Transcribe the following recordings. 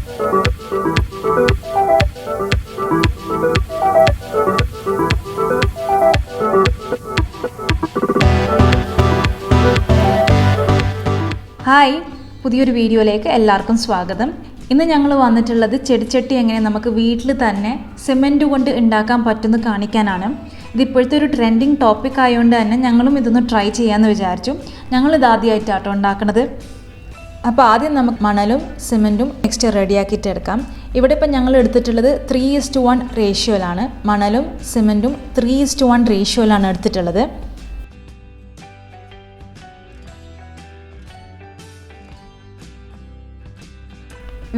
Hi, പുതിയൊരു വീഡിയോയിലേക്ക് എല്ലാവർക്കും സ്വാഗതം. ഇന്ന് ഞങ്ങൾ വന്നിട്ടുള്ളത് ചെടിച്ചട്ടി എങ്ങനെ നമുക്ക് വീട്ടിൽ തന്നെ സിമെൻറ്റ് കൊണ്ട് ഉണ്ടാക്കാൻ പറ്റുമെന്ന് കാണിക്കാനാണ്. ഇതിപ്പോഴത്തെ ഒരു ട്രെൻഡിങ് ടോപ്പിക് ആയതുകൊണ്ട് തന്നെ ഞങ്ങളും ഇതൊന്ന് ട്രൈ ചെയ്യാമെന്ന് വിചാരിച്ചു. ഞങ്ങളിത് ആദ്യമായിട്ടാട്ടോ ഉണ്ടാക്കുന്നത്. അപ്പോൾ ആദ്യം നമുക്ക് മണലും സിമെൻറ്റും മിക്സ്ചർ റെഡിയാക്കിയിട്ട് എടുക്കാം. ഇവിടെ ഇപ്പം ഞങ്ങൾ എടുത്തിട്ടുള്ളത് 3:1 റേഷ്യോയിലാണ്. മണലും സിമെൻറ്റും 3:1 റേഷ്യോയിലാണ് എടുത്തിട്ടുള്ളത്.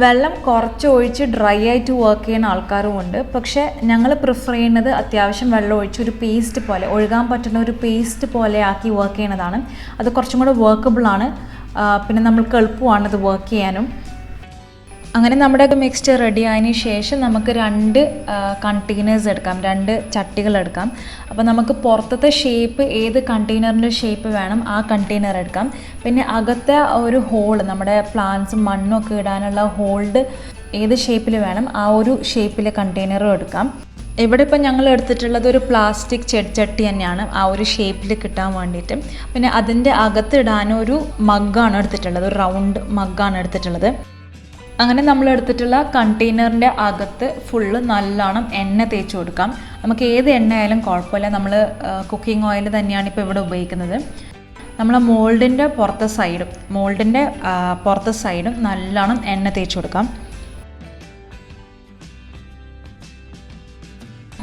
വെള്ളം കുറച്ച് ഒഴിച്ച് ഡ്രൈ ആയിട്ട് വർക്ക് ചെയ്യുന്ന ആൾക്കാരും ഉണ്ട്. പക്ഷേ ഞങ്ങൾ പ്രിഫർ ചെയ്യുന്നത് അത്യാവശ്യം വെള്ളം ഒഴിച്ച് ഒരു പേസ്റ്റ് പോലെ, ഒഴുകാൻ പറ്റുന്ന ഒരു പേസ്റ്റ് പോലെ ആക്കി വർക്ക് ചെയ്യുന്നതാണ്. അത് കുറച്ചും കൂടെ വർക്കബിളാണ്. പിന്നെ നമ്മൾക്ക് എളുപ്പമാണ് ഇത് വർക്ക് ചെയ്യാനും. അങ്ങനെ നമ്മുടെ മിക്സ്ചർ റെഡി ആയതിന് ശേഷം നമുക്ക് 2 കണ്ടെയ്നേഴ്സ് എടുക്കാം, 2 ചട്ടികൾ എടുക്കാം. അപ്പോൾ നമുക്ക് പുറത്തത്തെ ഷേപ്പ്, ഏത് കണ്ടെയ്നറിൻ്റെ ഷേപ്പ് വേണം ആ കണ്ടെയ്നർ എടുക്കാം. പിന്നെ അകത്തെ ഒരു ഹോൾ, നമ്മുടെ പ്ലാന്റ്സും മണ്ണും ഒക്കെ ഇടാനുള്ള ഹോൾഡ് ഏത് ഷേപ്പിൽ വേണം ആ ഒരു ഷേപ്പിലെ കണ്ടെയ്നറും എടുക്കാം. ഇവിടെ ഇപ്പം ഞങ്ങൾ എടുത്തിട്ടുള്ളത് ഒരു പ്ലാസ്റ്റിക് ചെടിച്ചട്ടി തന്നെയാണ്, ആ ഒരു ഷേപ്പിൽ കിട്ടാൻ വേണ്ടിയിട്ട്. പിന്നെ അതിൻ്റെ അകത്തിടാനൊരു മഗ്ഗാണ് എടുത്തിട്ടുള്ളത്, ഒരു റൗണ്ട് മഗ്ഗാണ് എടുത്തിട്ടുള്ളത്. അങ്ങനെ നമ്മൾ എടുത്തിട്ടുള്ള കണ്ടെയ്നറിൻ്റെ അകത്ത് ഫുള്ള് നല്ലോണം എണ്ണ തേച്ച് കൊടുക്കാം. നമുക്ക് ഏത് എണ്ണ ആയാലും കുഴപ്പമില്ല, നമ്മൾ കുക്കിംഗ് ഓയിൽ തന്നെയാണ് ഇപ്പോൾ ഇവിടെ ഉപയോഗിക്കുന്നത്. നമ്മൾ മോൾഡിൻ്റെ പുറത്തെ സൈഡും നല്ലോണം എണ്ണ തേച്ച് കൊടുക്കാം.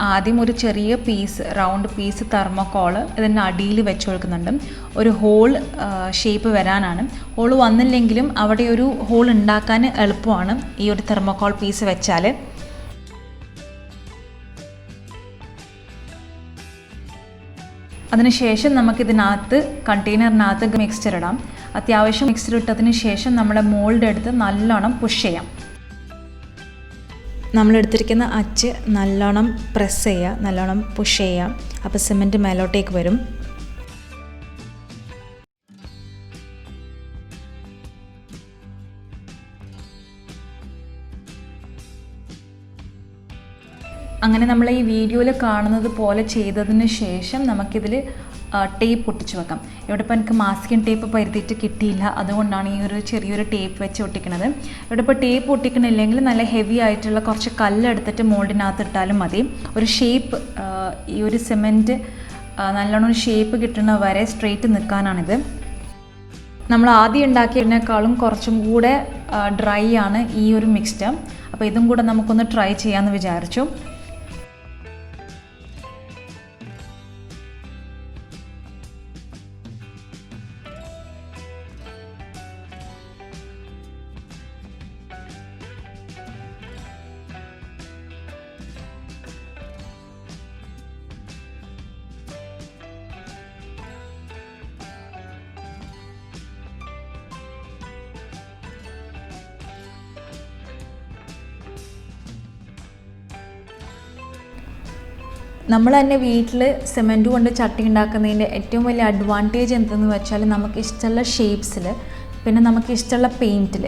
ആദ്യം ഒരു ചെറിയ പീസ്, റൗണ്ട് പീസ് തെർമോക്കോള് ഇതിൻ്റെ അടിയിൽ വെച്ച് കൊടുക്കുന്നുണ്ട്. ഒരു ഹോൾ ഷേപ്പ് വരാനാണ്. ഹോൾ വന്നില്ലെങ്കിലും അവിടെ ഒരു ഹോൾ ഉണ്ടാക്കാൻ എളുപ്പമാണ് ഈ ഒരു തെർമോക്കോൾ പീസ് വെച്ചാൽ. അതിനുശേഷം നമുക്കിതിനകത്ത് കണ്ടെയ്നറിനകത്ത് മിക്സ്ചർ ഇടാം. അത്യാവശ്യം മിക്സ്ചർ ഇട്ടതിന് ശേഷം നമ്മുടെ മോൾഡ് എടുത്ത് നല്ലോണം പുഷ് ചെയ്യാം. നമ്മളെടുത്തിരിക്കുന്ന അച്ച് നല്ലോണം പ്രസ് ചെയ്യുക, നല്ലോണം പുഷ് ചെയ്യുക. അപ്പോൾ സിമെൻറ്റ് മേലോട്ടേക്ക് വരും. അങ്ങനെ നമ്മൾ ഈ വീഡിയോയിൽ കാണുന്നത് പോലെ ചെയ്തതിന് ശേഷം നമുക്കിതിൽ ടേപ്പ് ഒട്ടിച്ച് വെക്കാം. ഇവിടെ ഇപ്പോൾ എനിക്ക് മാസ്കിൻ ടേപ്പ് പരുത്തിയിട്ട് കിട്ടിയില്ല, അതുകൊണ്ടാണ് ഈ ഒരു ചെറിയൊരു ടേപ്പ് വെച്ച് ഒട്ടിക്കുന്നത്. ഇവിടെ ഇപ്പോൾ ടേപ്പ് ഒട്ടിക്കണില്ലെങ്കിൽ നല്ല ഹെവി ആയിട്ടുള്ള കുറച്ച് കല്ലെടുത്തിട്ട് മോൾഡിനകത്ത് ഇട്ടാലും മതി. ഒരു ഷേപ്പ്, ഈ ഒരു സിമെൻറ്റ് നല്ലോണം ഒരു ഷേപ്പ് കിട്ടുന്ന വരെ സ്ട്രെയിറ്റ് നിൽക്കാനാണിത്. നമ്മൾ ആദ്യം ഉണ്ടാക്കിയതിനേക്കാളും കുറച്ചും കൂടെ ഡ്രൈ ആണ് ഈ ഒരു മിക്സ്ചർ. അപ്പോൾ ഇതും കൂടെ നമുക്കൊന്ന് ട്രൈ ചെയ്യാമെന്ന് വിചാരിച്ചു. നമ്മൾ തന്നെ വീട്ടിൽ സിമെൻറ്റ് കൊണ്ട് ചട്ടി ഉണ്ടാക്കുന്നതിൻ്റെ ഏറ്റവും വലിയ അഡ്വാൻറ്റേജ് എന്തെന്ന് വെച്ചാൽ നമുക്ക് ഇഷ്ടമുള്ള ഷേപ്സിൽ, പിന്നെ നമുക്ക് ഇഷ്ടമുള്ള പെയിൻറ്റിൽ,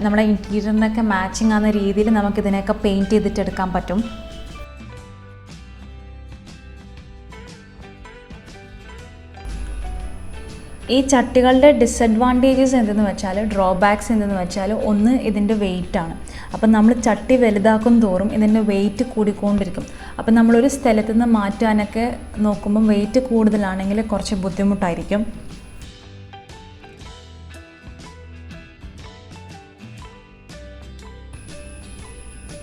നമ്മുടെ ഇൻറ്റീരിയറിനൊക്കെ മാച്ചിങ് ആകുന്ന രീതിയിൽ നമുക്കിതിനെയൊക്കെ പെയിൻറ്റ് ചെയ്തിട്ടെടുക്കാൻ പറ്റും. ഈ ചട്ടികളുടെ ഡിസഡ്വാൻറ്റേജസ് എന്തെന്ന് വെച്ചാൽ, ഡ്രോബാക്സ് എന്തെന്ന് വെച്ചാൽ, ഒന്ന് ഇതിൻ്റെ വെയിറ്റാണ്. അപ്പം നമ്മൾ ചട്ടി വലുതാക്കും തോറും ഇതിൻ്റെ വെയിറ്റ് കൂടിക്കൊണ്ടിരിക്കും. അപ്പം നമ്മളൊരു സ്ഥലത്തു നിന്ന് മാറ്റാനൊക്കെ നോക്കുമ്പം വെയിറ്റ് കൂടുതലാണെങ്കിൽ കുറച്ച് ബുദ്ധിമുട്ടായിരിക്കും.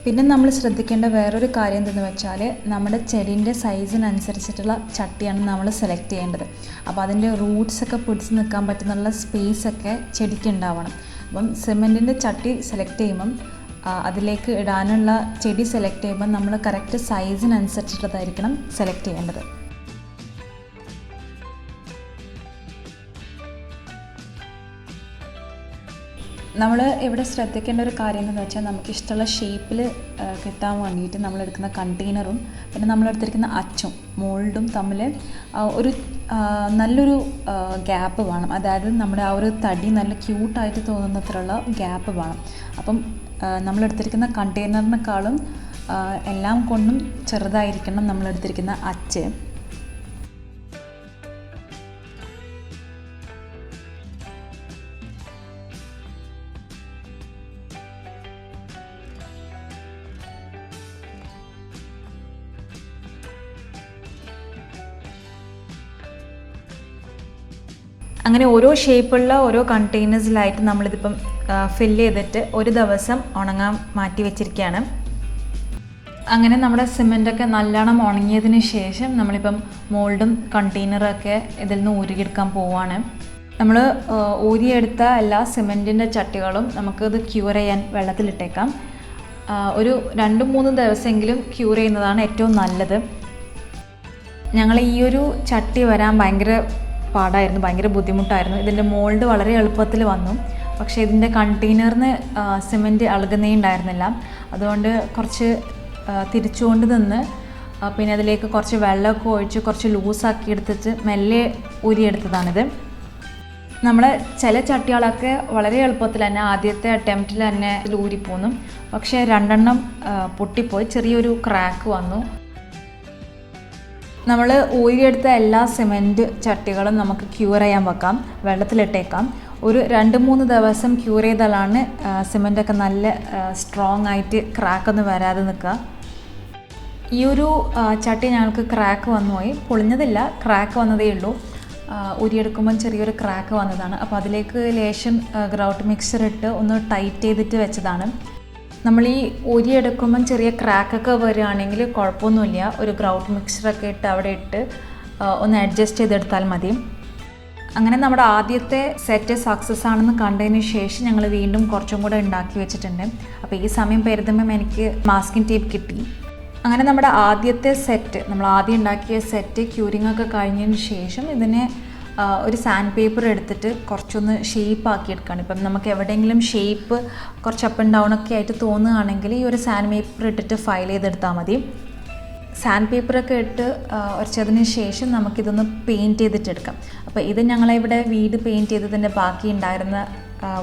പിന്നെ നമ്മൾ ശ്രദ്ധിക്കേണ്ട വേറൊരു കാര്യം എന്തെന്ന് വെച്ചാൽ, നമ്മുടെ ചെടീൻ്റെ സൈസിനനുസരിച്ചിട്ടുള്ള ചട്ടിയാണ് നമ്മൾ സെലക്ട് ചെയ്യേണ്ടത്. അപ്പോൾ അതിൻ്റെ റൂട്ട്സൊക്കെ പിടിച്ച് നിൽക്കാൻ പറ്റുന്നുള്ള സ്പേസൊക്കെ ചെടിക്ക് ഉണ്ടാവണം. അപ്പം സിമെൻറ്റിൻ്റെ ചട്ടി സെലക്ട് ചെയ്യുമ്പം അതിലേക്ക് ഇടാനുള്ള ചെടി സെലക്ട് ചെയ്യുമ്പം നമ്മൾ കറക്റ്റ് സൈസിനനുസരിച്ചിട്ടുള്ളതായിരിക്കണം സെലക്ട് ചെയ്യേണ്ടത്. നമ്മൾ ഇവിടെ ശ്രദ്ധിക്കേണ്ട ഒരു കാര്യം എന്താണെന്ന് വെച്ചാൽ, നമുക്ക് ഇഷ്ടമുള്ള ഷേപ്പിൽ കിട്ടാൻ വേണ്ടിയിട്ട് നമ്മളെടുക്കുന്ന കണ്ടെയ്നറും പിന്നെ നമ്മളെടുത്തിരിക്കുന്ന അച്ചും മോൾഡും തമ്മിൽ ഒരു നല്ലൊരു ഗ്യാപ്പ് വേണം. അതായത് നമ്മുടെ ആ ഒരു തടി നല്ല ക്യൂട്ടായിട്ട് തോന്നുന്നത്രയുള്ള ഗ്യാപ്പ് വേണം. അപ്പം നമ്മളെടുത്തിരിക്കുന്ന കണ്ടെയ്നറിനേക്കാളും എല്ലാം കൊണ്ടും ചെറുതായിരിക്കണം നമ്മളെടുത്തിരിക്കുന്ന അച്ച്. അങ്ങനെ ഓരോ ഷേപ്പുള്ള ഓരോ കണ്ടെയ്നേഴ്സിലായിട്ട് നമ്മളിതിപ്പം ഫില്ല് ചെയ്തിട്ട് ഒരു ദിവസം ഉണങ്ങാൻ മാറ്റി വെച്ചിരിക്കുകയാണ്. അങ്ങനെ നമ്മുടെ സിമെൻറ്റൊക്കെ നല്ലോണം ഉണങ്ങിയതിന് ശേഷം നമ്മളിപ്പം മോൾഡും കണ്ടെയ്നറൊക്കെ ഇതിൽ നിന്ന് ഊരിയെടുക്കാൻ പോവുകയാണ്. നമ്മൾ ഊരിയെടുത്ത എല്ലാ സിമെൻറ്റിൻ്റെ ചട്ടികളും നമുക്കിത് ക്യൂർ ചെയ്യാൻ വെള്ളത്തിലിട്ടേക്കാം. ഒരു 2-3 ദിവസമെങ്കിലും ക്യൂർ ചെയ്യുന്നതാണ് ഏറ്റവും നല്ലത്. ഞങ്ങൾ ഈ ഒരു ചട്ടി വരാൻ ഭയങ്കര പാടായിരുന്നു, ഭയങ്കര ബുദ്ധിമുട്ടായിരുന്നു. ഇതിൻ്റെ മോൾഡ് വളരെ എളുപ്പത്തിൽ വന്നു, പക്ഷേ ഇതിൻ്റെ കണ്ടെയ്നറിന് സിമെൻറ്റ് അളകുന്നേ ഉണ്ടായിരുന്നില്ല. അതുകൊണ്ട് കുറച്ച് തിരിച്ചുകൊണ്ട് നിന്ന് പിന്നെ അതിലേക്ക് കുറച്ച് വെള്ളമൊക്കെ ഒഴിച്ച് കുറച്ച് ലൂസാക്കി എടുത്തിട്ട് മെല്ലെ ഊരിയെടുത്തതാണിത്. നമ്മൾ ചില ചട്ടികളൊക്കെ വളരെ എളുപ്പത്തിൽ തന്നെ ആദ്യത്തെ അറ്റംപ്റ്റിൽ തന്നെ ഊരിപ്പോന്നു, പക്ഷേ 2 പൊട്ടിപ്പോയി, ചെറിയൊരു ക്രാക്ക് വന്നു. നമ്മൾ ഊരിയെടുത്ത എല്ലാ സിമെൻറ്റ് ചട്ടികളും നമുക്ക് ക്യൂർ ചെയ്യാൻ വെക്കാം, വെള്ളത്തിലിട്ടേക്കാം. ഒരു 2-3 ദിവസം ക്യൂർ ചെയ്താലാണ് സിമെൻറ്റൊക്കെ നല്ല സ്ട്രോങ് ആയിട്ട് ക്രാക്കൊന്നും വരാതെ നിൽക്കുക. ഈ ഒരു ചട്ടി ഞങ്ങൾക്ക് ക്രാക്ക് വന്നുപോയി, പൊളിഞ്ഞതില്ല, ക്രാക്ക് വന്നതേ ഉള്ളൂ. ഊരിയെടുക്കുമ്പം ചെറിയൊരു ക്രാക്ക് വന്നതാണ്. അപ്പോൾ അതിലേക്ക് ലേശം ഗ്രൗട്ട് മിക്സ്ചർ ഇട്ട് ഒന്ന് ടൈറ്റ് ചെയ്തിട്ട് വെച്ചതാണ്. നമ്മൾ ഈ ഊരിയെടുക്കുമ്പം ചെറിയ ക്രാക്കൊക്കെ വരികയാണെങ്കിൽ കുഴപ്പമൊന്നുമില്ല, ഒരു ഗ്രൗട്ട് മിക്സ്ചറൊക്കെ ഇട്ട് അവിടെ ഇട്ട് ഒന്ന് അഡ്ജസ്റ്റ് ചെയ്തെടുത്താൽ മതി. അങ്ങനെ നമ്മുടെ ആദ്യത്തെ സെറ്റ് സക്സസ് ആണെന്ന് കണ്ടതിന് ശേഷം ഞങ്ങൾ വീണ്ടും കുറച്ചും കൂടെ ഉണ്ടാക്കി വെച്ചിട്ടുണ്ട്. അപ്പോൾ ഈ സമയം പെരുതുമ്പം എനിക്ക് മാസ്കിംഗ് ടേപ്പ് കിട്ടി. അങ്ങനെ നമ്മുടെ ആദ്യത്തെ സെറ്റ്, നമ്മൾ ആദ്യം ഉണ്ടാക്കിയ സെറ്റ് ക്യൂരിങ് ഒക്കെ കഴിഞ്ഞതിന് ശേഷം ഇതിനെ ഒരു സാൻഡ് പേപ്പർ എടുത്തിട്ട് കുറച്ചൊന്ന് ഷേപ്പ് ആക്കി എടുക്കുകയാണ്. ഇപ്പം നമുക്ക് എവിടെയെങ്കിലും ഷേപ്പ് കുറച്ച് അപ്പ് ആൻഡ് ഡൗൺ ഒക്കെ ആയിട്ട് തോന്നുകയാണെങ്കിൽ ഈ ഒരു സാൻഡ് പേപ്പർ ഇട്ടിട്ട് ഫയൽ ചെയ്തെടുത്താൽ മതി. സാൻഡ് പേപ്പറൊക്കെ ഇട്ട് ഉരച്ചതിന് ശേഷം നമുക്കിതൊന്ന് പെയിൻറ്റ് ചെയ്തിട്ടെടുക്കാം. അപ്പോൾ ഇത് ഞങ്ങളിവിടെ വീട് പെയിൻറ്റ് ചെയ്തതിൻ്റെ ബാക്കി ഉണ്ടായിരുന്ന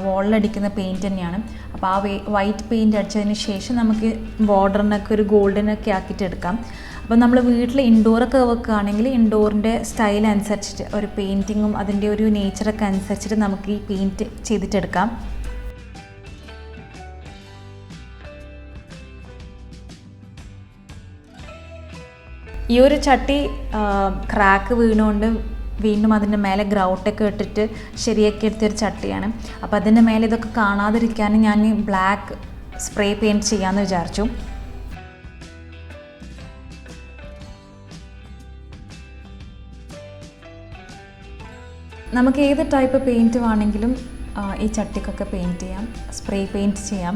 വോളിലടിക്കുന്ന പെയിൻറ്റ് തന്നെയാണ്. അപ്പോൾ ആ വൈറ്റ് പെയിൻറ്റ് അടിച്ചതിന് ശേഷം നമുക്ക് ബോർഡറിനൊക്കെ ഒരു ഗോൾഡനൊക്കെ ആക്കിയിട്ട് എടുക്കാം. അപ്പോൾ നമ്മൾ വീട്ടിൽ ഇൻഡോറൊക്കെ വെക്കുകയാണെങ്കിൽ ഇൻഡോറിൻ്റെ സ്റ്റൈൽ അനുസരിച്ചിട്ട് ഒരു പെയിൻറ്റിങ്ങും അതിൻ്റെ ഒരു നേച്ചറൊക്കെ അനുസരിച്ചിട്ട് നമുക്ക് ഈ പെയിൻറ്റ് ചെയ്തിട്ടെടുക്കാം. ഈ ഒരു ചട്ടി ക്രാക്ക് വീണുകൊണ്ട് വീണ്ടും അതിൻ്റെ മേലെ ഗ്രൗട്ടൊക്കെ ഇട്ടിട്ട് ശരിയാക്കി എടുത്തൊരു ചട്ടിയാണ്. അപ്പോൾ അതിൻ്റെ മേലെ ഇതൊക്കെ കാണാതിരിക്കാൻ ഞാൻ ബ്ലാക്ക് സ്പ്രേ പെയിൻറ്റ് ചെയ്യാമെന്ന് വിചാരിച്ചു. നമുക്ക് ഏത് ടൈപ്പ് പെയിൻറ്റ് വേണമെങ്കിലും ഈ ചട്ടിക്കൊക്കെ പെയിൻറ്റ് ചെയ്യാം, സ്പ്രേ പെയിൻറ്റ് ചെയ്യാം,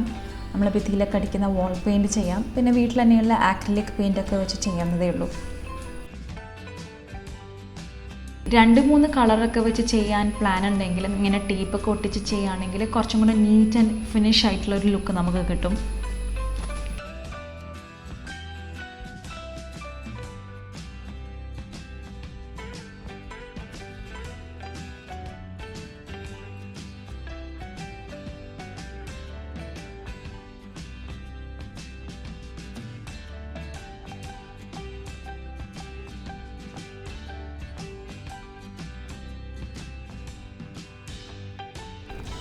നമ്മൾ ഭിത്തിയിലൊക്കെ അടിക്കുന്ന വാൾ പെയിൻറ്റ് ചെയ്യാം, പിന്നെ വീട്ടിൽ തന്നെയുള്ള ആക്രിലിക് പെയിൻറ്റൊക്കെ വെച്ച് ചെയ്യാവുന്നതേ ഉള്ളൂ. 2-3 കളറൊക്കെ വെച്ച് ചെയ്യാൻ പ്ലാൻ ഉണ്ടെങ്കിലും ഇങ്ങനെ ടേപ്പൊക്കെ ഒട്ടിച്ച് ചെയ്യുകയാണെങ്കിൽ കുറച്ചും കൂടെ നീറ്റ് ആൻഡ് ഫിനിഷ് ആയിട്ടുള്ളൊരു ലുക്ക് നമുക്ക് കിട്ടും.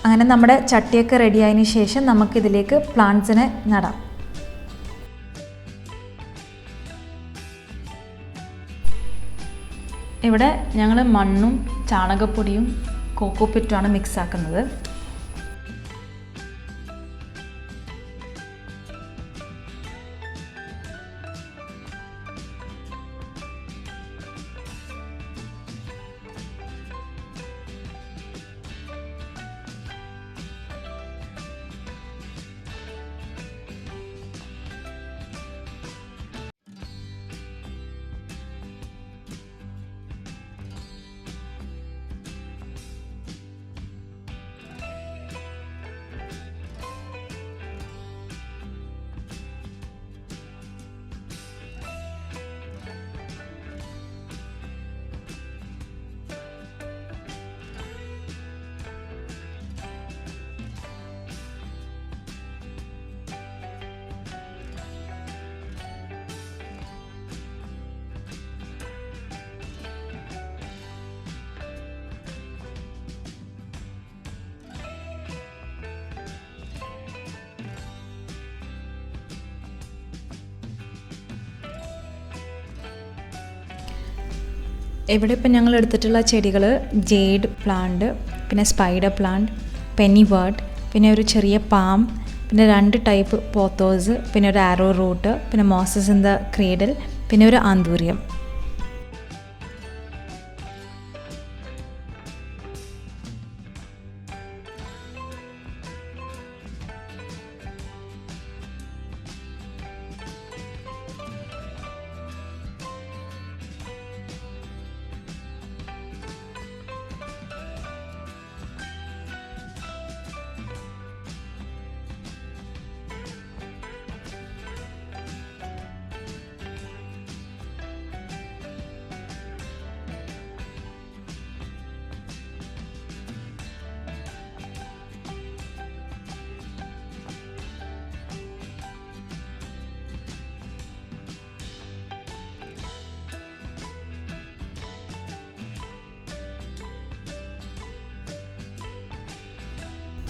അങ്ങനെ നമ്മുടെ ചട്ടിയൊക്കെ റെഡി ആയതിനു ശേഷം നമുക്കിതിലേക്ക് പ്ലാന്റ്സിനെ നടാം. ഇവിടെ ഞങ്ങൾ മണ്ണും ചാണകപ്പൊടിയും കോക്കോപിറ്റുമാണ് മിക്സ് ആക്കുന്നത്. ഇവിടെ ഇപ്പം ഞങ്ങൾ എടുത്തിട്ടുള്ള ചെടികൾ ജേഡ് പ്ലാന്റ്, പിന്നെ സ്പൈഡർ പ്ലാന്റ്, പെന്നി ബേർഡ്, പിന്നെ ഒരു ചെറിയ പാം, പിന്നെ 2 ടൈപ്പ് പോത്തോസ്, പിന്നെ ഒരു ആരോ റൂട്ട്, പിന്നെ മോസസ് ഇൻ ദ ക്രീഡൽ, പിന്നെ ഒരു ആന്തൂര്യം.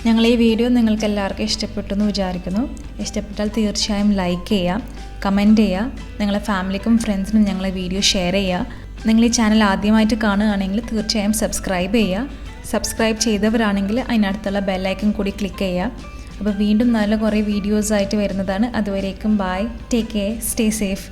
ഞങ്ങൾ ഈ വീഡിയോ നിങ്ങൾക്ക് എല്ലാവർക്കും ഇഷ്ടപ്പെട്ടു എന്ന് വിചാരിക്കുന്നു. ഇഷ്ടപ്പെട്ടാൽ തീർച്ചയായും ലൈക്ക് ചെയ്യുക, കമൻറ്റ് ചെയ്യുക, നിങ്ങളുടെ ഫാമിലിക്കും ഫ്രണ്ട്സിനും ഞങ്ങളെ വീഡിയോ ഷെയർ ചെയ്യുക. നിങ്ങൾ ഈ ചാനൽ ആദ്യമായിട്ട് കാണുകയാണെങ്കിൽ തീർച്ചയായും സബ്സ്ക്രൈബ് ചെയ്യുക. സബ്സ്ക്രൈബ് ചെയ്തവരാണെങ്കിൽ അതിനടുത്തുള്ള ബെല്ലൈക്കൺ കൂടി ക്ലിക്ക് ചെയ്യുക. അപ്പോൾ വീണ്ടും നല്ല കുറേ വീഡിയോസായിട്ട് വരുന്നതാണ്. അതുവരേക്കും bye, take care, stay safe.